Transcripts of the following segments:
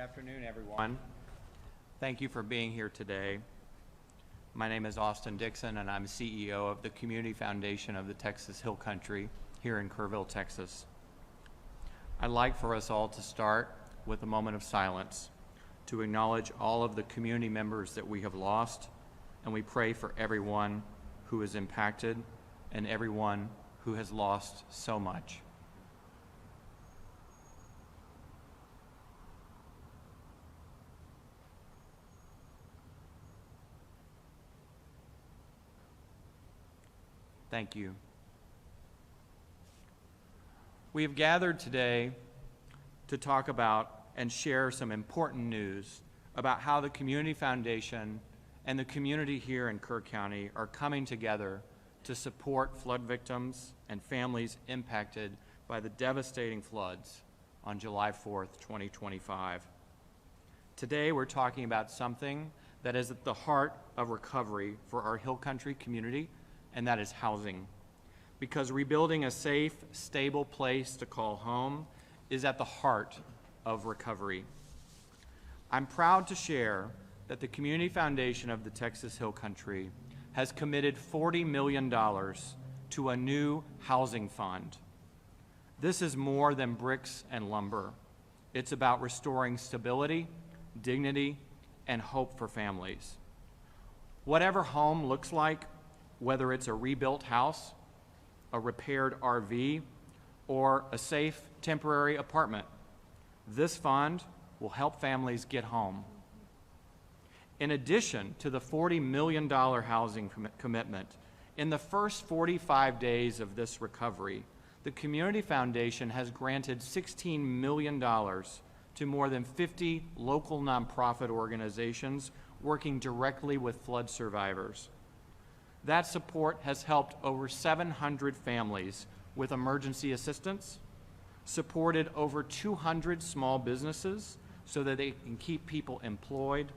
afternoon, everyone. Thank you for being here today. My name is Austin Dixon, and I'm CEO of the Community Foundation of the Texas Hill Country here in Kerrville, Texas. I'd like for us all to start with a moment of silence to acknowledge all of the community members that we have lost, and we pray for everyone who is impacted and everyone who has lost so much. Thank you. We have gathered today to talk about and share some important news about how the Community Foundation and the community here in Kerr County are coming together to support flood victims and families impacted by the devastating floods on July 4th, 2025. Today we're talking about something that is at the heart of recovery for our Hill Country community, and that is housing. Because rebuilding a safe, stable place to call home is at the heart of recovery. I'm proud to share that the Community Foundation of the Texas Hill Country has committed $40 million to a new housing fund. This is more than bricks and lumber. It's about restoring stability, dignity, and hope for families. Whatever home looks like, whether it's a rebuilt house, a repaired RV, or a safe temporary apartment, this fund will help families get home. In addition to the $40 million housing commitment, in the first 45 days of this recovery, the Community Foundation has granted $16 million to more than 50 local nonprofit organizations working directly with flood survivors. That support has helped over 700 families with emergency assistance, supported over 200 small businesses so that they can keep people employed,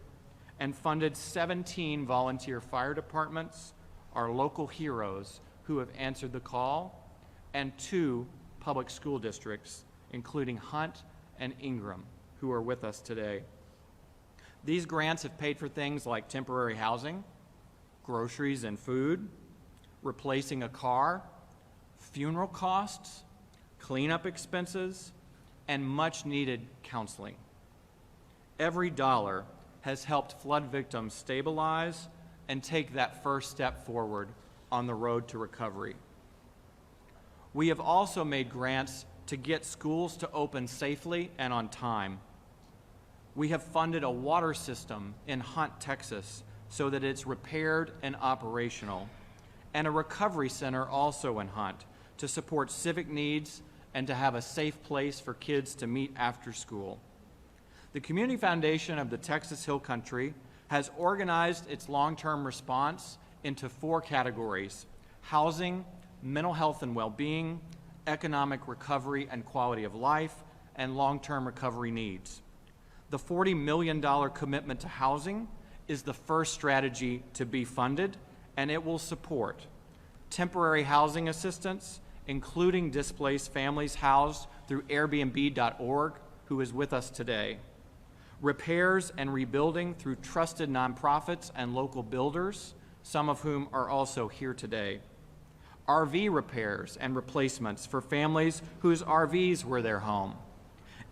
and funded 17 volunteer fire departments, our local heroes who have answered the call, and 2 public school districts, including Hunt and Ingram, who are with us today. These grants have paid for things like temporary housing, groceries and food, replacing a car, funeral costs, cleanup expenses, and much needed counseling. Every dollar has helped flood victims stabilize and take that first step forward on the road to recovery. We have also made grants to get schools to open safely and on time. We have funded a water system in Hunt, Texas, so that it's repaired and operational, and a recovery center also in Hunt to support civic needs and to have a safe place for kids to meet after school. The Community Foundation of the Texas Hill Country has organized its long-term response into 4 categories: housing, mental health and well-being, economic recovery and quality of life, and long-term recovery needs. The $40 million commitment to housing is the first strategy to be funded, and it will support temporary housing assistance, including displaced families housed through Airbnb.org, who is with us today, repairs and rebuilding through trusted nonprofits and local builders, some of whom are also here today, RV repairs and replacements for families whose RVs were their home,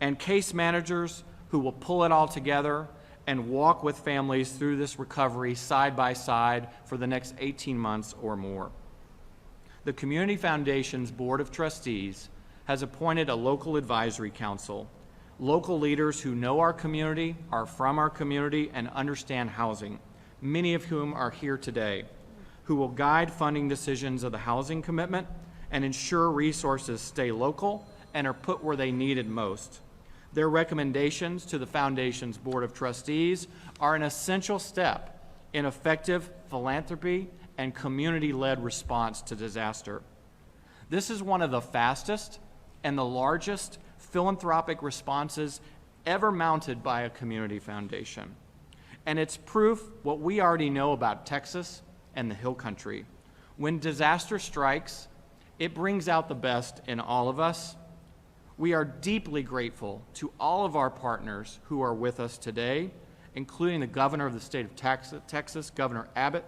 and case managers who will pull it all together and walk with families through this recovery side by side for the next 18 months or more. The Community Foundation's Board of Trustees has appointed a local advisory council, local leaders who know our community, are from our community, and understand housing, many of whom are here today, who will guide funding decisions of the housing commitment and ensure resources stay local and are put where they needed most. Their recommendations to the Foundation's Board of Trustees are an essential step in effective philanthropy and community-led response to disaster. This is one of the fastest and the largest philanthropic responses ever mounted by a community foundation. And it's proof what we already know about Texas and the Hill Country. When disaster strikes, it brings out the best in all of us. We are deeply grateful to all of our partners who are with us today, including the Governor of the state of Texas, Governor Abbott,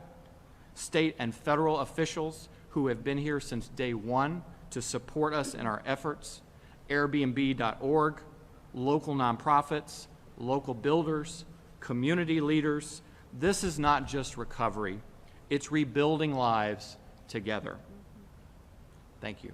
state and federal officials who have been here since day one to support us in our efforts, Airbnb.org, local nonprofits, local builders, community leaders. This is not just recovery, it's rebuilding lives together. Thank you.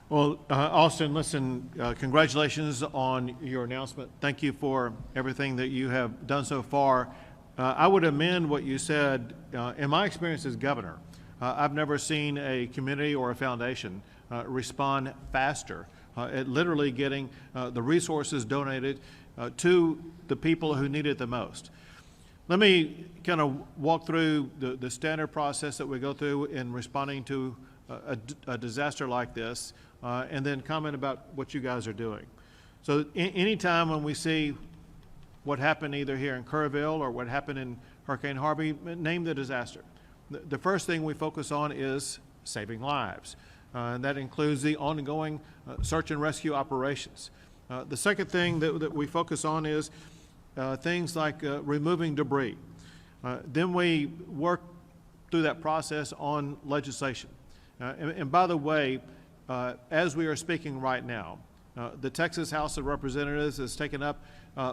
Well, Austin, listen, congratulations on your announcement. Thank you for everything that you have done so far. I would amend what you said. In my experience as governor, I've never seen a community or a foundation respond faster at literally getting the resources donated to the people who need it the most. Let me kind of walk through the standard process that we go through in responding to a disaster like this, and then comment about what you guys are doing. So anytime when we see what happened either here in Kerrville or what happened in Hurricane Harvey, name the disaster. The first thing we focus on is saving lives. And that includes the ongoing search and rescue operations. The second thing that we focus on is things like removing debris. Then we work through that process on legislation. And by the way, as we are speaking right now, the Texas House of Representatives has taken up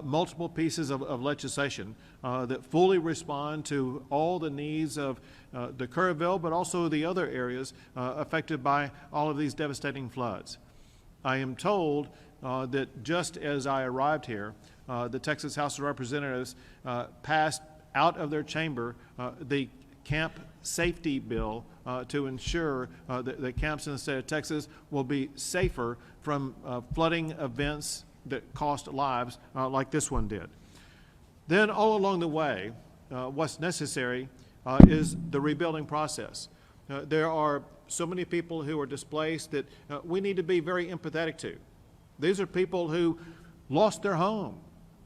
multiple pieces of legislation that fully respond to all the needs of the Kerrville, but also the other areas affected by all of these devastating floods. I am told that just as I arrived here, the Texas House of Representatives passed out of their chamber the camp safety bill to ensure that camps in the state of Texas will be safer from flooding events that cost lives like this one did. Then all along the way, what's necessary is the rebuilding process. There are so many people who are displaced that we need to be very empathetic to. These are people who lost their home,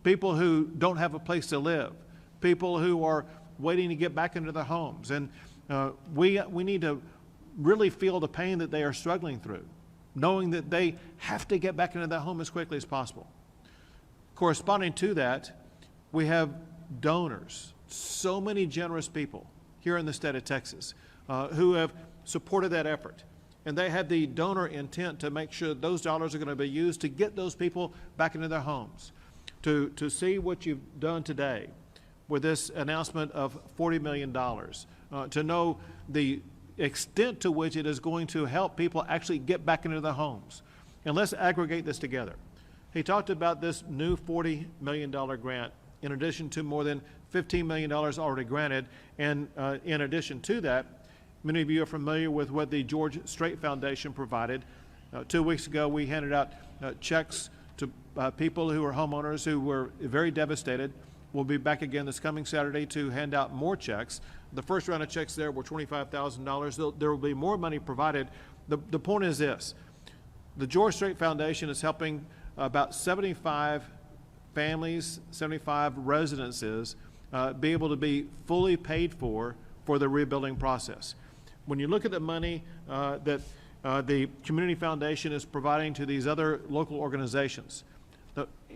people who don't have a place to live, people who are waiting to get back into their homes. And we need to really feel the pain that they are struggling through, knowing that they have to get back into their home as quickly as possible. Corresponding to that, we have donors, so many generous people here in the state of Texas who have supported that effort. And they have the donor intent to make sure those dollars are going to be used to get those people back into their homes. To see what you've done today with this announcement of $40 million, to know the extent to which it is going to help people actually get back into their homes. And let's aggregate this together. He talked about this new $40 million grant in addition to more than $15 million already granted. And in addition to that, many of you are familiar with what the George Strait Foundation provided. 2 weeks ago, we handed out checks to people who are homeowners who were very devastated. We'll be back again this coming Saturday to hand out more checks. The first round of checks there were $25,000. There will be more money provided. The point is this. The George Strait Foundation is helping about 75 families, 75 residences be able to be fully paid for the rebuilding process. When you look at the money that the Community Foundation is providing to these other local organizations,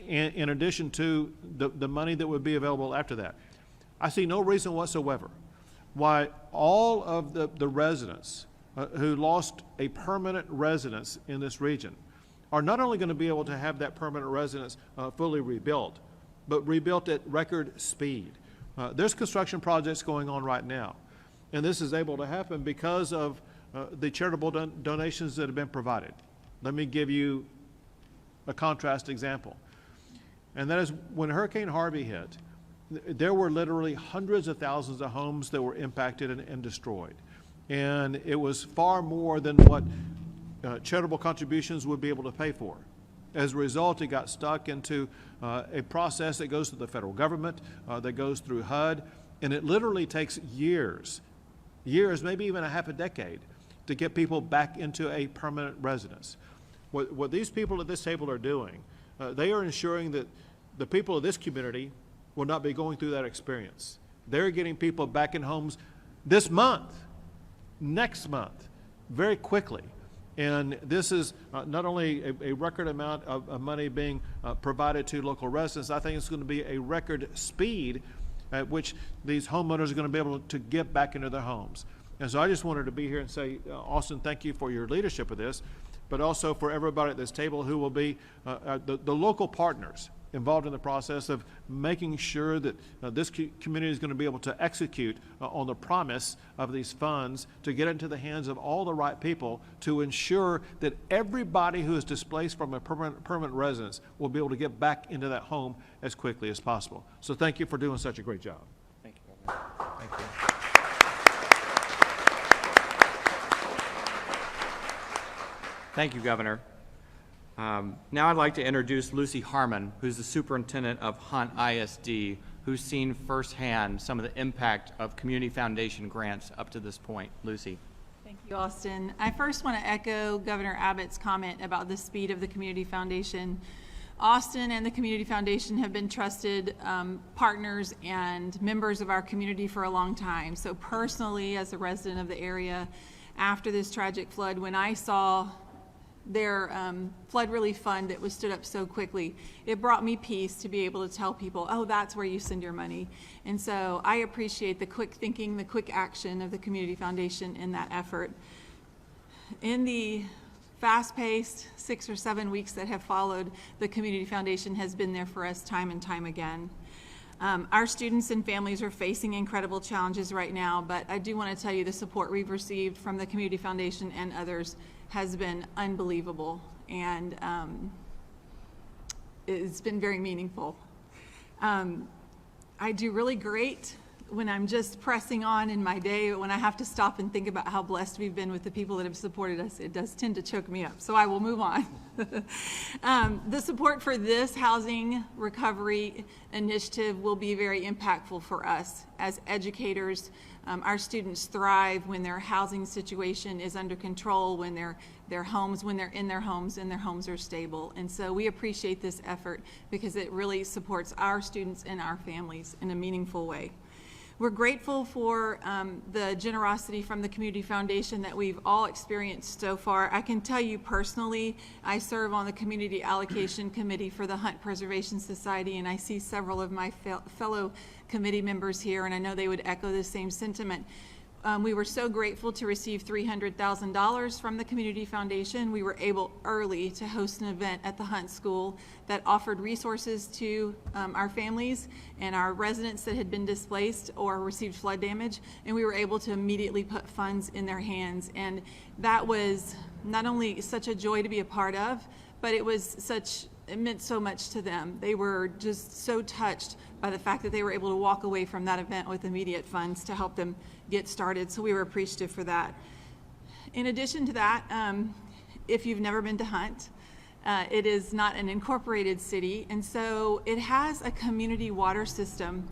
in addition to the money that would be available after that, I see no reason whatsoever why all of the residents who lost a permanent residence in this region are not only going to be able to have that permanent residence fully rebuilt, but rebuilt at record speed. There's construction projects going on right now, and this is able to happen because of the charitable donations that have been provided. Let me give you a contrast example, and that is when Hurricane Harvey hit, there were literally hundreds of thousands of homes that were impacted and destroyed. And it was far more than what charitable contributions would be able to pay for. As a result, it got stuck into a process that goes to the federal government, that goes through HUD, and it literally takes years, maybe even a half a decade, to get people back into a permanent residence. What these people at this table are doing, they are ensuring that the people of this community will not be going through that experience. They're getting people back in homes this month, next month, very quickly. And this is not only a record amount of money being provided to local residents, I think it's going to be a record speed at which these homeowners are going to be able to get back into their homes. And so I just wanted to be here and say, Austin, thank you for your leadership of this, but also for everybody at this table who will be the local partners involved in the process of making sure that this community is going to be able to execute on the promise of these funds to get into the hands of all the right people to ensure that everybody who is displaced from a permanent residence will be able to get back into that home as quickly as possible. So thank you for doing such a great job. Thank you, Governor. Thank you. Thank you, Governor. Now I'd like to introduce Lucy Harmon, who's the superintendent of Hunt ISD, who's seen firsthand some of the impact of Community Foundation grants up to this point. Lucy. Thank you, Austin. I first want to echo Governor Abbott's comment about the speed of the Community Foundation. Austin and the Community Foundation have been trusted partners and members of our community for a long time. So personally, as a resident of the area, after this tragic flood, when I saw their flood relief fund that was stood up so quickly, it brought me peace to be able to tell people, oh, that's where you send your money. And so I appreciate the quick thinking, the quick action of the Community Foundation in that effort. In the fast-paced 6 or 7 weeks that have followed, the Community Foundation has been there for us time and time again. Our students and families are facing incredible challenges right now, but I do want to tell you the support we've received from the Community Foundation and others has been unbelievable, and it's been very meaningful. I do really great when I'm just pressing on in my day, but when I have to stop and think about how blessed we've been with the people that have supported us, it does tend to choke me up, so I will move on. The support for this housing recovery initiative will be very impactful for us as educators. Our students thrive when their housing situation is under control, when they're in their homes and their homes are stable. And so we appreciate this effort because it really supports our students and our families in a meaningful way. We're grateful for the generosity from the Community Foundation that we've all experienced so far. I can tell you personally, I serve on the Community Allocation Committee for the Hunt Preservation Society, and I see several of my fellow committee members here, and I know they would echo the same sentiment. We were so grateful to receive $300,000 from the Community Foundation. We were able early to host an event at the Hunt School that offered resources to our families and our residents that had been displaced or received flood damage, and we were able to immediately put funds in their hands. And that was not only such a joy to be a part of, but it meant so much to them. They were just so touched by the fact that they were able to walk away from that event with immediate funds to help them get started, so we were appreciative for that. In addition to that, if you've never been to Hunt, it is not an incorporated city, and so it has a community water system.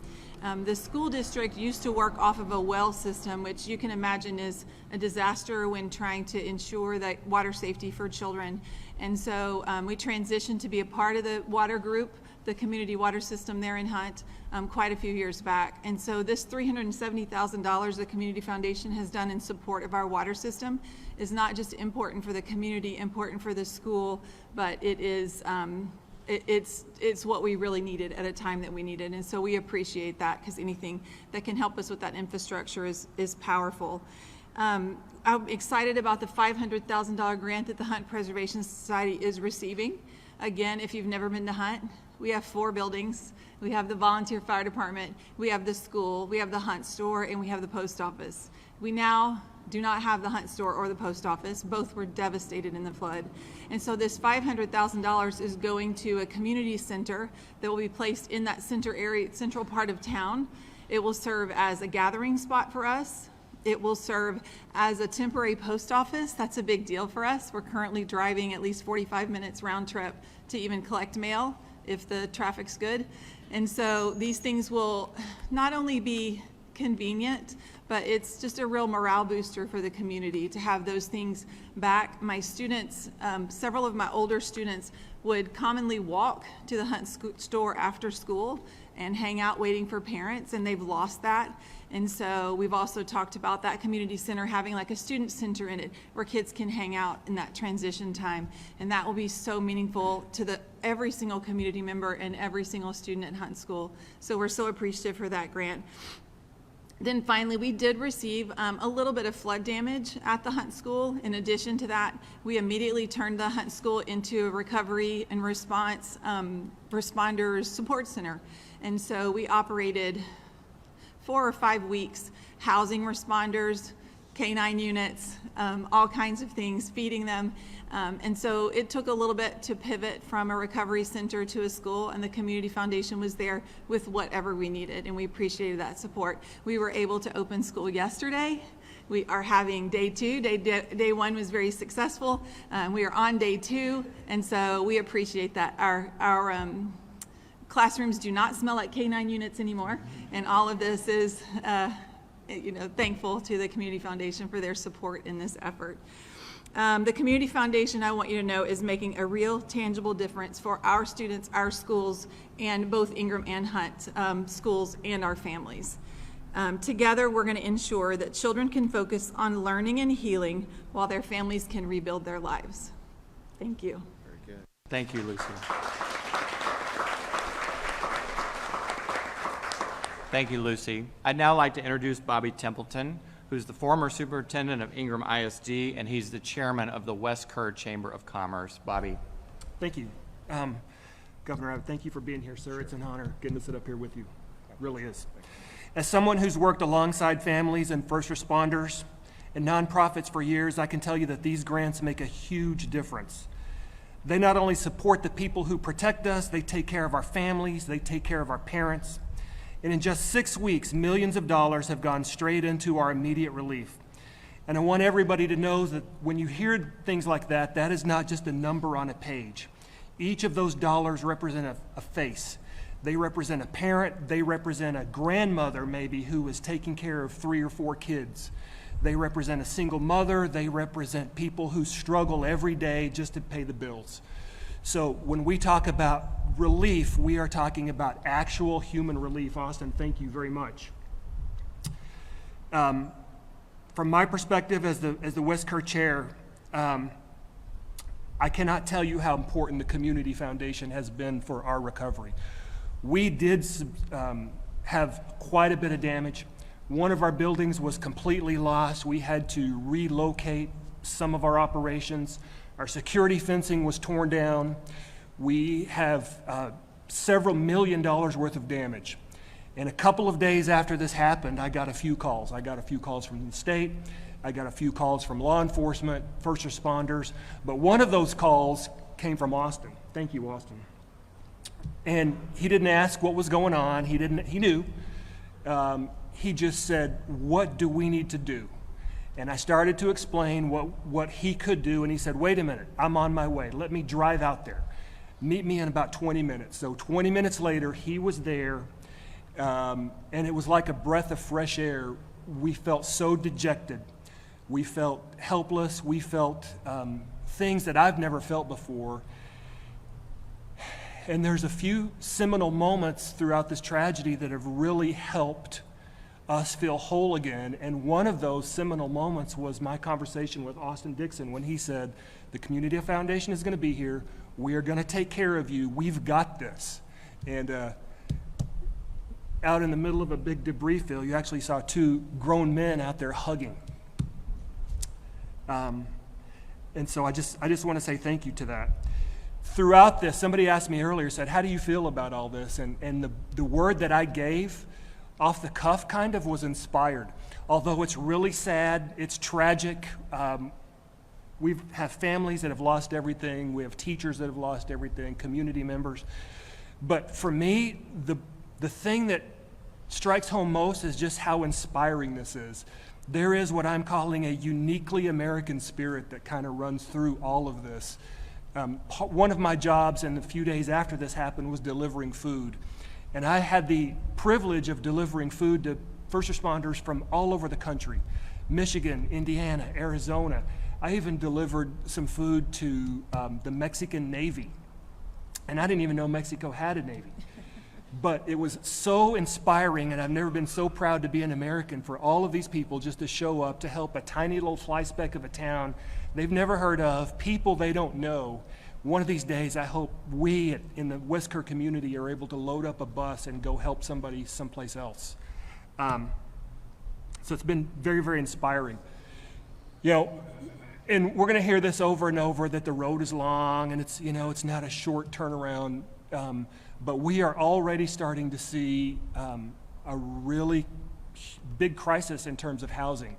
The school district used to work off of a well system, which you can imagine is a disaster when trying to ensure that water safety for children. And so we transitioned to be a part of the water group, the community water system there in Hunt, quite a few years back. And so this $370,000 the Community Foundation has done in support of our water system is not just important for the community, important for the school, but it is it's what we really needed at a time that we needed. And so we appreciate that, because anything that can help us with that infrastructure is powerful. I'm excited about the $500,000 grant that the Hunt Preservation Society is receiving. Again, if you've never been to Hunt, we have 4 buildings. We have the volunteer fire department, we have the school, we have the Hunt store, and we have the post office. We now do not have the Hunt store or the post office. Both were devastated in the flood. And so this $500,000 is going to a community center that will be placed in that central part of town. It will serve as a gathering spot for us. It will serve as a temporary post office. That's a big deal for us. We're currently driving at least 45 minutes round trip to even collect mail if the traffic's good. And so these things will not only be convenient, but it's just a real morale booster for the community to have those things back. My students, several of my older students would commonly walk to the Hunt store after school and hang out waiting for parents, and they've lost that. And so we've also talked about that community center having like a student center in it where kids can hang out in that transition time. And that will be so meaningful to every single community member and every single student at Hunt School. So we're so appreciative for that grant. Then finally, we did receive a little bit of flood damage at the Hunt School. In addition to that, we immediately turned the Hunt School into a recovery and response responders support center. And so we operated 4 or 5 weeks housing responders, K-9 units, all kinds of things, feeding them. And so it took a little bit to pivot from a recovery center to a school, and the Community Foundation was there with whatever we needed, and we appreciated that support. We were able to open school yesterday. We are having day 2. Day 1 was very successful. We are on day 2, and so we appreciate that. Our classrooms do not smell like K-9 units anymore, and all of this is thankful to the Community Foundation for their support in this effort. The Community Foundation, I want you to know, is making a real tangible difference for our students, our schools, and both Ingram and Hunt schools and our families. Together, we're going to ensure that children can focus on learning and healing while their families can rebuild their lives. Thank you. Very good. Thank you, Lucy. Thank you, Lucy. I'd now like to introduce Bobby Templeton, who's the former superintendent of Ingram ISD, and he's the chairman of the West Kerr Chamber of Commerce. Bobby. Thank you. Governor Abbott, thank you for being here, sir. Sure. It's an honor getting to sit up here with you. It really is. As someone who's worked alongside families and first responders and nonprofits for years, I can tell you that these grants make a huge difference. They not only support the people who protect us, they take care of our families, they take care of our parents. And in just 6 weeks, millions of dollars have gone straight into our immediate relief. And I want everybody to know that when you hear things like that, that is not just a number on a page. Each of those dollars represent a face. They represent a parent. They represent a grandmother, maybe, who is taking care of 3 or 4 kids. They represent a single mother. They represent people who struggle every day just to pay the bills. So when we talk about relief, we are talking about actual human relief. Austin, thank you very much. From my perspective as the West Kerr chair, I cannot tell you how important the Community Foundation has been for our recovery. We did have quite a bit of damage. One of our buildings was completely lost. We had to relocate some of our operations. Our security fencing was torn down. We have several $1 million worth of damage. And a couple of days after this happened, I got a few calls. I got a few calls from the state. I got a few calls from law enforcement, first responders. But one of those calls came from Austin. Thank you, Austin. And he didn't ask what was going on. He knew. He just said, what do we need to do? And I started to explain what he could do, and he said, wait a minute, I'm on my way. Let me drive out there. Meet me in about 20 minutes. So 20 minutes later, he was there, and it was like a breath of fresh air. We felt so dejected. We felt helpless. We felt things that I've never felt before. And there's a few seminal moments throughout this tragedy that have really helped us feel whole again. And one of those seminal moments was my conversation with Austin Dixon when he said, the Community Foundation is going to be here. We are going to take care of you. We've got this. And out in the middle of a big debris field, you actually saw 2 grown men out there hugging. And so I just want to say thank you to that. Throughout this, somebody asked me earlier, said, how do you feel about all this? And the word that I gave off the cuff kind of was inspired. Although it's really sad, it's tragic. We have families that have lost everything. We have teachers that have lost everything, community members. But for me, the thing that strikes home most is just how inspiring this is. There is what I'm calling a uniquely American spirit that kind of runs through all of this. One of my jobs in the few days after this happened was delivering food. And I had the privilege of delivering food to first responders from all over the country, Michigan, Indiana, Arizona. I even delivered some food to the Mexican Navy, and I didn't even know Mexico had a Navy. But it was so inspiring, and I've never been so proud to be an American, for all of these people just to show up to help a tiny little fly speck of a town they've never heard of, people they don't know. One of these days, I hope we in the West Kerr community are able to load up a bus and go help somebody someplace else. So it's been very, very inspiring. You know, and we're going to hear this over and over, that the road is long and it's, you know, it's not a short turnaround. But we are already starting to see a really big crisis in terms of housing.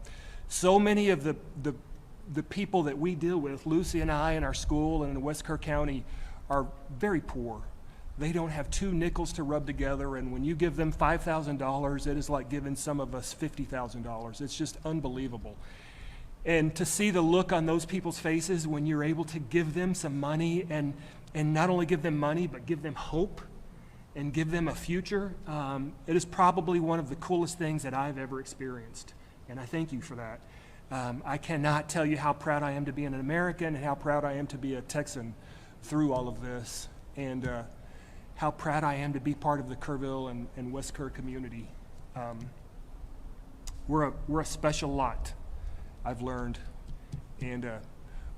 So many of the people that we deal with, Lucy and I in our school and in West Kerr County, are very poor. They don't have 2 nickels to rub together, and when you give them $5,000, it is like giving some of us $50,000. It's just unbelievable. And to see the look on those people's faces when you're able to give them some money, and not only give them money, but give them hope and give them a future, it is probably one of the coolest things that I've ever experienced. And I thank you for that. I cannot tell you how proud I am to be an American and how proud I am to be a Texan through all of this, and how proud I am to be part of the Kerrville and West Kerr community. We're a special lot, I've learned. And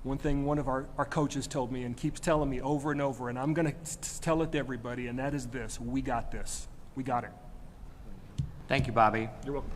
one thing one of our coaches told me and keeps telling me over and over, and I'm going to tell it to everybody, and that is this: we got this. We got it. Thank you, Bobby. You're welcome.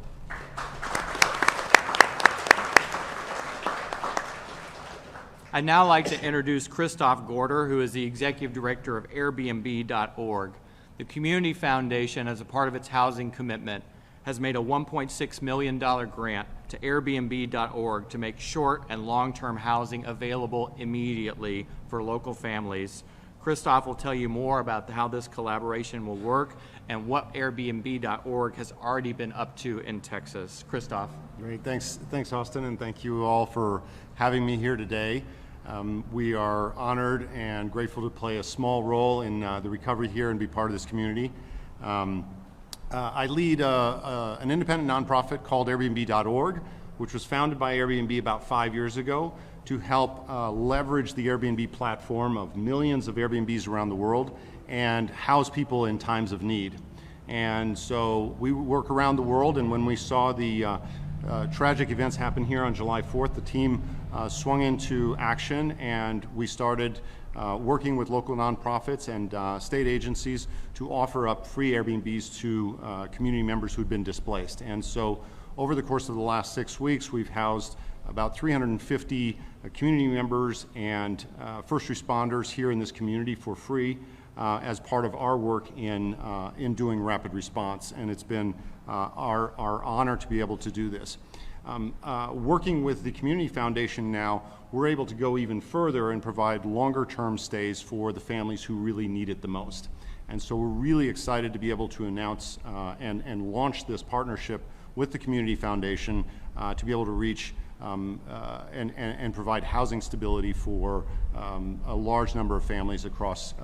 I'd now like to introduce Christoph Gorder, who is the Executive Director of Airbnb.org. The Community Foundation, as a part of its housing commitment, has made a $1.6 million grant to Airbnb.org to make short and long-term housing available immediately for local families. Christoph will tell you more about how this collaboration will work and what Airbnb.org has already been up to in Texas. Christoph. Great, thanks Austin, and thank you all for having me here today. We are honored and grateful to play a small role in the recovery here and be part of this community. I lead an independent nonprofit called Airbnb.org, which was founded by Airbnb about 5 years ago to help leverage the Airbnb platform of millions of Airbnbs around the world and house people in times of need. And so we work around the world, and when we saw the tragic events happen here on July 4th, the team swung into action, and we started working with local nonprofits and state agencies to offer up free Airbnbs to community members who'd been displaced. And so over the course of the last 6 weeks, we've housed about 350 community members and first responders here in this community for free as part of our work in doing rapid response. And it's been our honor to be able to do this. Working with the Community Foundation now, we're able to go even further and provide longer-term stays for the families who really need it the most. And so we're really excited to be able to announce and launch this partnership with the Community Foundation to be able to reach and provide housing stability for a large number of families across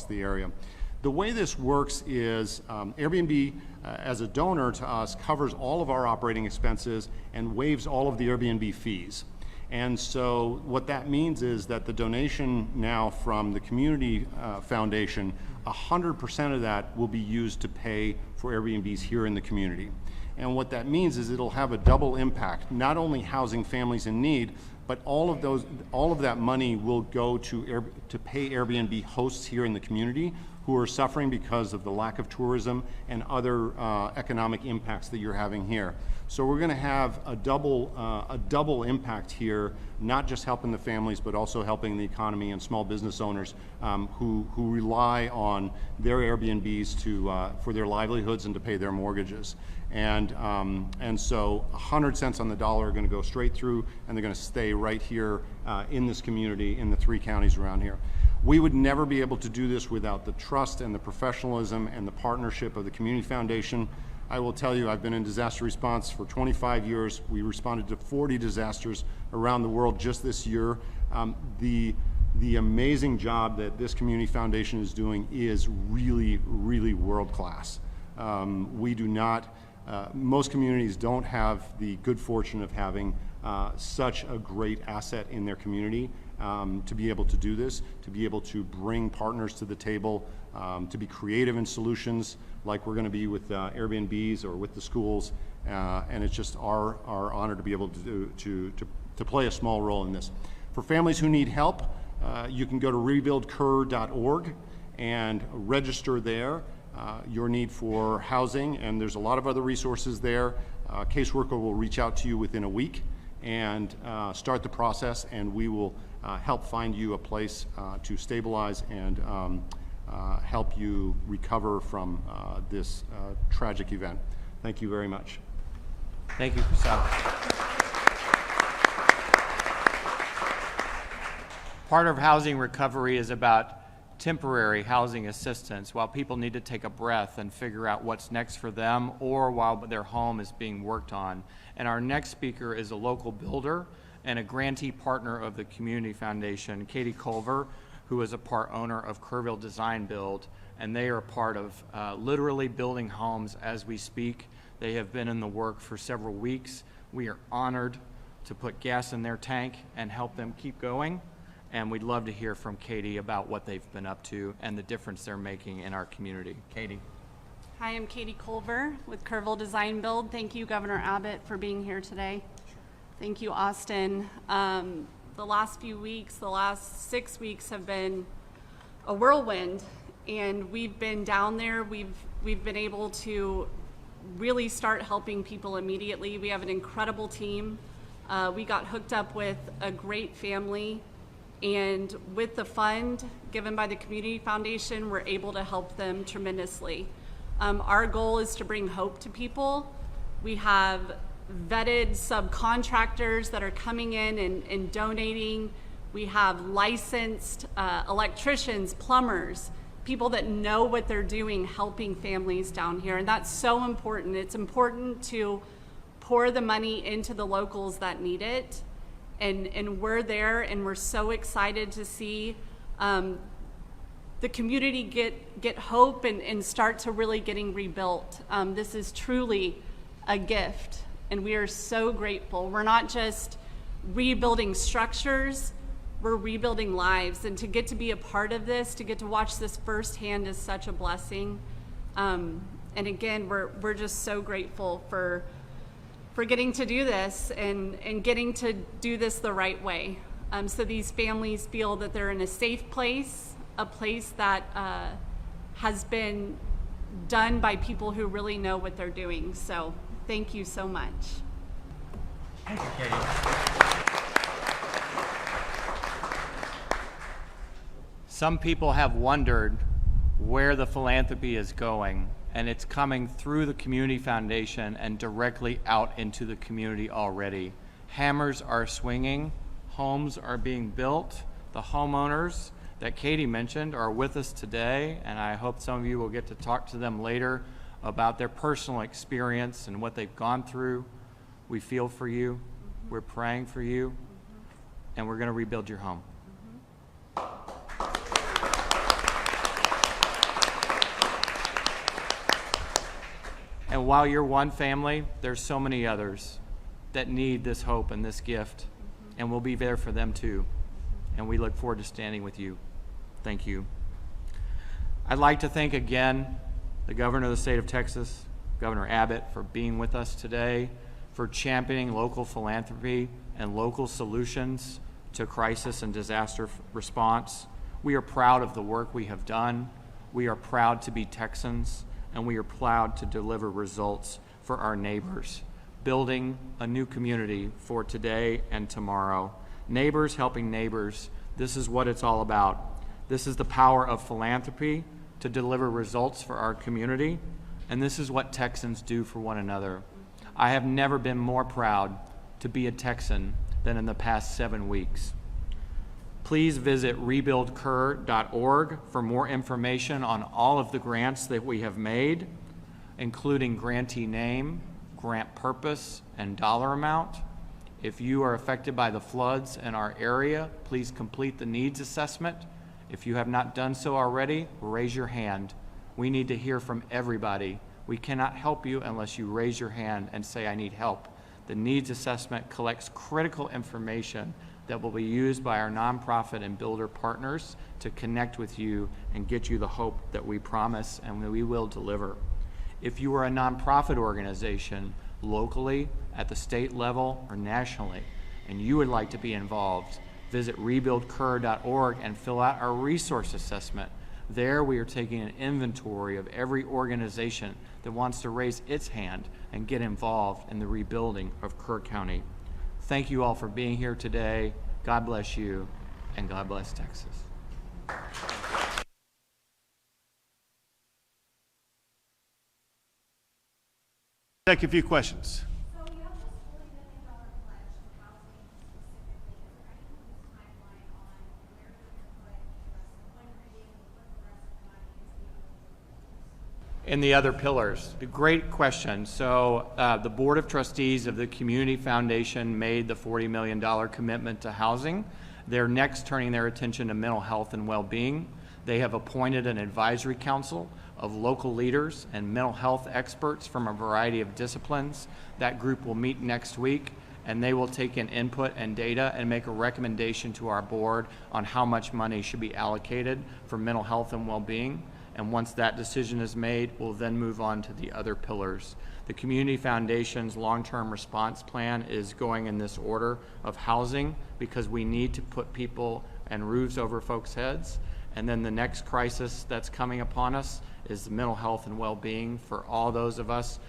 the area. The way this works is Airbnb, as a donor to us, covers all of our operating expenses and waives all of the Airbnb fees. And so what that means is that the donation now from the Community Foundation, 100% of that will be used to pay for Airbnbs here in the community. And what that means is it'll have a double impact, not only housing families in need, but all of that money will go to pay Airbnb hosts here in the community who are suffering because of the lack of tourism and other economic impacts that you're having here. So we're going to have a double impact here, not just helping the families, but also helping the economy and small business owners who rely on their Airbnbs for their livelihoods and to pay their mortgages. And so 100 cents on the dollar are going to go straight through, and they're going to stay right here in this community in the 3 counties around here. We would never be able to do this without the trust and the professionalism and the partnership of the Community Foundation. I will tell you, I've been in disaster response for 25 years. We responded to 40 disasters around the world just this year. The amazing job that this Community Foundation is doing is really, really world class. We do not Most communities don't have the good fortune of having such a great asset in their community to be able to do this, to be able to bring partners to the table, to be creative in solutions like we're going to be with Airbnbs or with the schools, and it's just our honor to be able to play a small role in this. For families who need help, you can go to rebuildkerr.org and register there your need for housing, and there's a lot of other resources there. A caseworker will reach out to you within a week and start the process, and we will help find you a place to stabilize and help you recover from this tragic event. Thank you very much. Thank you, Prasad. Part of housing recovery is about temporary housing assistance while people need to take a breath and figure out what's next for them, or while their home is being worked on. And our next speaker is a local builder and a grantee partner of the Community Foundation, Katie Culver, who is a part owner of Kerrville Design Build, and they are part of literally building homes as we speak. They have been in the work for several weeks. We are honored to put gas in their tank and help them keep going. And we'd love to hear from Katie about what they've been up to and the difference they're making in our community. Katie. Hi, I'm Katie Culver with Kerrville Design Build. Thank you, Governor Abbott, for being here today. Thank you, Austin. The last few weeks, the last 6 weeks have been a whirlwind, and we've been down there. We've been able to really start helping people immediately. We have an incredible team. We got hooked up with a great family, and with the fund given by the Community Foundation, we're able to help them tremendously. Our goal is to bring hope to people. We have vetted subcontractors that are coming in and donating. We have licensed electricians, plumbers, people that know what they're doing helping families down here, and that's so important. It's important to pour the money into the locals that need it, and we're there, and we're so excited to see the community get hope and start to really getting rebuilt. This is truly a gift, and we are so grateful. We're not just rebuilding structures, we're rebuilding lives, and to get to be a part of this, to get to watch this firsthand is such a blessing. And again, we're just so grateful for getting to do this and getting to do this the right way. So these families feel that they're in a safe place, a place that has been done by people who really know what they're doing. So thank you so much. Thank you, Katie. Some people have wondered where the philanthropy is going, and it's coming through the Community Foundation and directly out into the community already. Hammers are swinging, homes are being built. The homeowners that Katie mentioned are with us today, and I hope some of you will get to talk to them later about their personal experience and what they've gone through. We feel for you, we're praying for you, and we're going to rebuild your home. And while you're one family, there's so many others that need this hope and this gift, and we'll be there for them too. And we look forward to standing with you. Thank you. I'd like to thank again the Governor of the state of Texas, Governor Abbott, for being with us today, for championing local philanthropy and local solutions to crisis and disaster response. We are proud of the work we have done. We are proud to be Texans, and we are proud to deliver results for our neighbors, building a new community for today and tomorrow. Neighbors helping neighbors, this is what it's all about. This is the power of philanthropy to deliver results for our community, and this is what Texans do for one another. I have never been more proud to be a Texan than in the past 7 weeks. Please visit rebuildkerr.org for more information on all of the grants that we have made, including grantee name, grant purpose, and dollar amount. If you are affected by the floods in our area, please complete the needs assessment. If you have not done so already, raise your hand. We need to hear from everybody We cannot help you unless you raise your hand and say, I need help. The needs assessment collects critical information that will be used by our nonprofit and builder partners to connect with you and get you the hope that we promise and that we will deliver. If you are a nonprofit organization locally, at the state level, or nationally, and you would like to be involved, visit rebuildkerr.org and fill out our resource assessment. There we are taking an inventory of every organization that wants to raise its hand and get involved in the rebuilding of Kerr County. Thank you all for being here today. God bless you, and God bless Texas. Take a few questions. So you have this $40 million pledge to housing specifically. Is there any timeline on where you're going to put the rest, when are you able to put the rest of the money into the other? In the other pillars, great question. So the Board of Trustees of the Community Foundation made the $40 million commitment to housing. They're next turning their attention to mental health and well-being. They have appointed an advisory council of local leaders and mental health experts from a variety of disciplines. That group will meet next week, and they will take in input and data and make a recommendation to our board on how much money should be allocated for mental health and well-being. And once that decision is made, we'll then move on to the other pillars. The Community Foundation's long-term response plan is going in this order of housing, because we need to put people and roofs over folks' heads. And then the next crisis that's coming upon us is mental health and well-being for all those of us,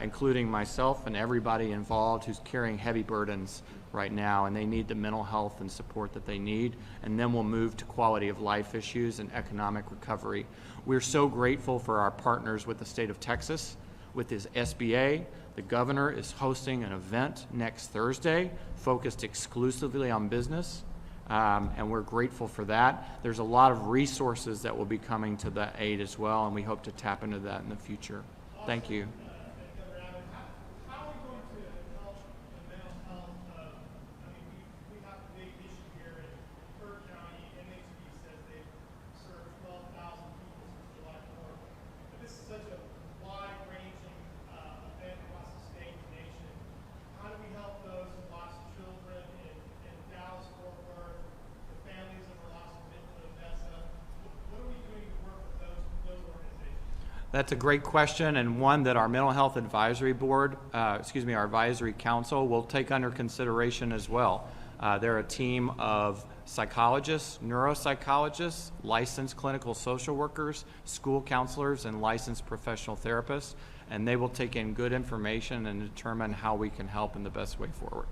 including myself and everybody involved who's carrying heavy burdens right now, and they need the mental health and support that they need. And then we'll move to quality of life issues and economic recovery. We're so grateful for our partners with the state of Texas, with his SBA. The governor is hosting an event next Thursday focused exclusively on business. And we're grateful for that. There's a lot of resources that will be coming to the aid as well, and we hope to tap into that in the future. Thank you. How are we going to help the mental health of, we have a big issue here in Kerr County. MHP says they've served 12,000 people since July 4th. But this is such a wide-ranging event across the state and nation. How do we help those who lost children in Dallas, Fort Worth, the families that were lost in Midland, Odessa? What are we doing to work with those organizations? That's a great question, and one that our Mental Health Advisory Board, our Advisory Council will take under consideration as well. They're a team of psychologists, neuropsychologists, licensed clinical social workers, school counselors, and licensed professional therapists, and they will take in good information and determine how we can help in the best way forward.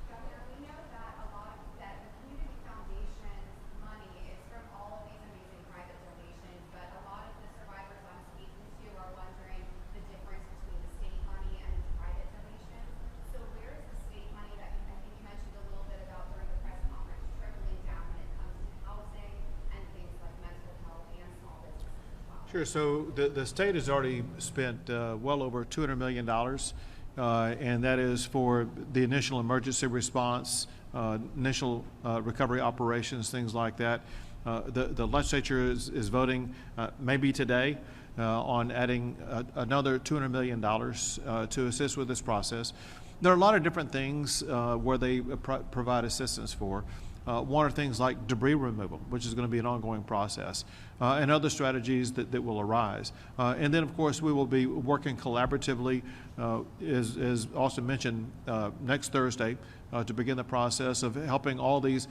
Governor, we know that a lot of that the Community Foundation's money is from all of these amazing private donations, but a lot of the survivors I'm speaking to are wondering the difference between the state money and the private donations. So where is the state money that I think you mentioned a little bit about during the press conference trickling down when it comes to housing and things like mental health and small businesses as well? Sure. So the state has already spent well over $200 million, and that is for the initial emergency response, initial recovery operations, things like that. The legislature is voting maybe today on adding another $200 million to assist with this process. There are a lot of different things where they provide assistance for. One are things like debris removal, which is going to be an ongoing process, and other strategies that will arise. And then, of course, we will be working collaboratively, as Austin mentioned, next Thursday to begin the process of helping all these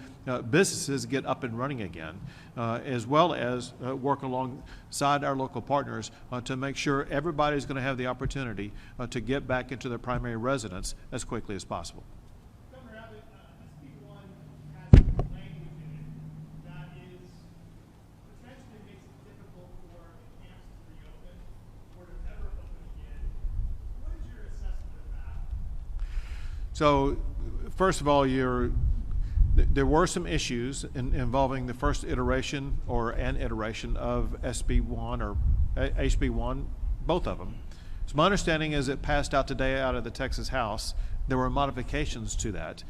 businesses get up and running again, as well as work alongside our local partners to make sure everybody's going to have the opportunity to get back into their primary residence as quickly as possible. Governor Abbott, SB1 has language in it that is potentially makes it difficult for the camps to reopen or to ever open again. What is your assessment of that? So, first of all, there were some issues involving the first iteration or an iteration of SB1 or HB1, both of them. So my understanding is it passed out today out of the Texas House. There were modifications to that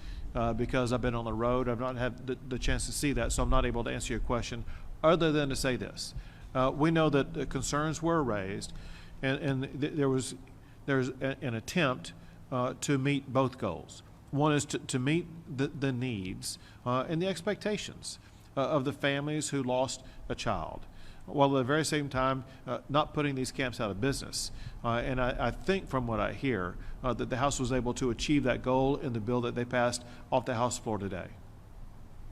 because I've been on the road. I've not had the chance to see that, so I'm not able to answer your question other than to say this. We know that the concerns were raised, There's an attempt to meet both goals. One is to meet the needs and the expectations of the families who lost a child, while at the very same time not putting these camps out of business. And I think from what I hear that the House was able to achieve that goal in the bill that they passed off the House floor today.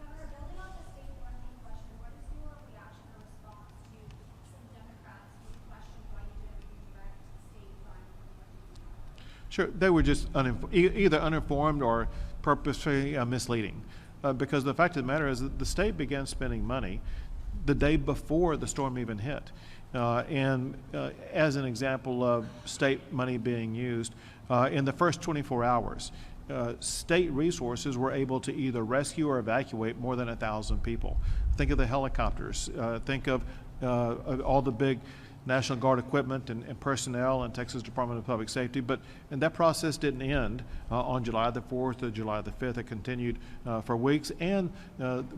Governor, building on the state funding question, what is your reaction or response to some Democrats who questioned why you didn't redirect state funds? Sure, they were just either uninformed or purposely misleading. Because the fact of the matter is that the state began spending money the day before the storm even hit. As an example of state money being used, in the first 24 hours, state resources were able to either rescue or evacuate more than 1,000 people. Think of the helicopters. Think of all the big National Guard equipment and personnel and Texas Department of Public Safety. And that process didn't end on July the 4th or July the 5th. It continued for weeks. And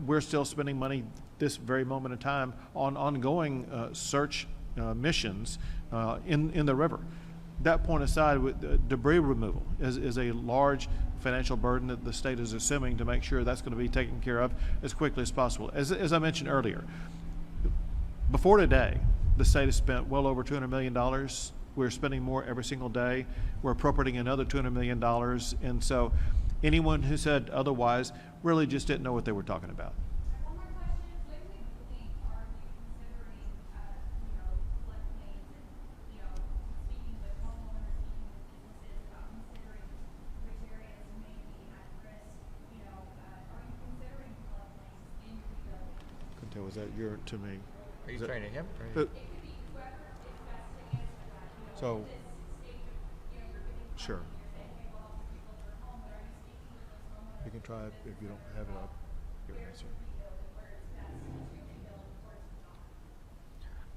we're still spending money this very moment in time on ongoing search missions in the river. That point aside, debris removal is a large financial burden that the state is assuming to make sure that's going to be taken care of as quickly as possible. As I mentioned earlier, before today, the state has spent well over $200 million. We're spending more every single day. We're appropriating another $200 million. And so anyone who said otherwise really just didn't know what they were talking about. One more question. When we think, are you considering, floodplains and, speaking with homeowners, speaking with businesses about considering which areas may be at risk, are you considering floodplains in rebuilding? Couldn't tell, was that your to me? Are you trying to him? It could be whoever is best to answer that, So, at this stage of, you're giving sure. funding, you're saying, hey, we'll help people build their home, but are you speaking with those homeowners? You can try it if you don't have it up. Give an answer. Where it's best to rebuild, where it's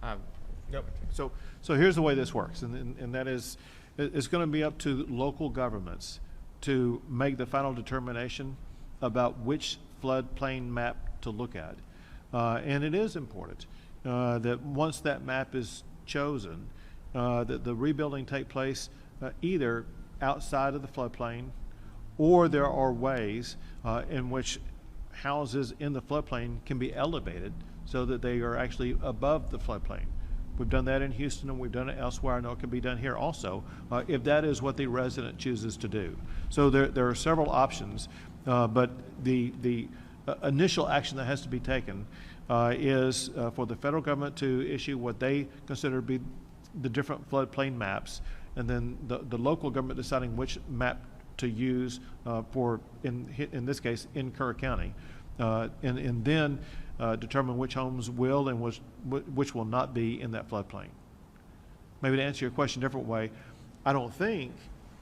not? Yep. So here's the way this works, and that is, it's going to be up to local governments to make the final determination about which floodplain map to look at. And it is important that once that map is chosen, that the rebuilding take place either outside of the floodplain, or there are ways in which houses in the floodplain can be elevated so that they are actually above the floodplain. We've done that in Houston, and we've done it elsewhere. I know it can be done here also, if that is what the resident chooses to do. So there are several options, but the initial action that has to be taken is for the federal government to issue what they consider to be the different floodplain maps, and then the local government deciding which map to use for, in this case, in Kerr County, and then determine which homes will and which will not be in that floodplain. Maybe to answer your question a different way, I don't think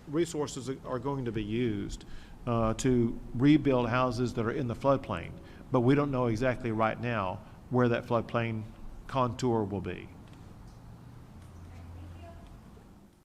resources are going to be used to rebuild houses that are in the floodplain, but we don't know exactly right now where that floodplain contour will be.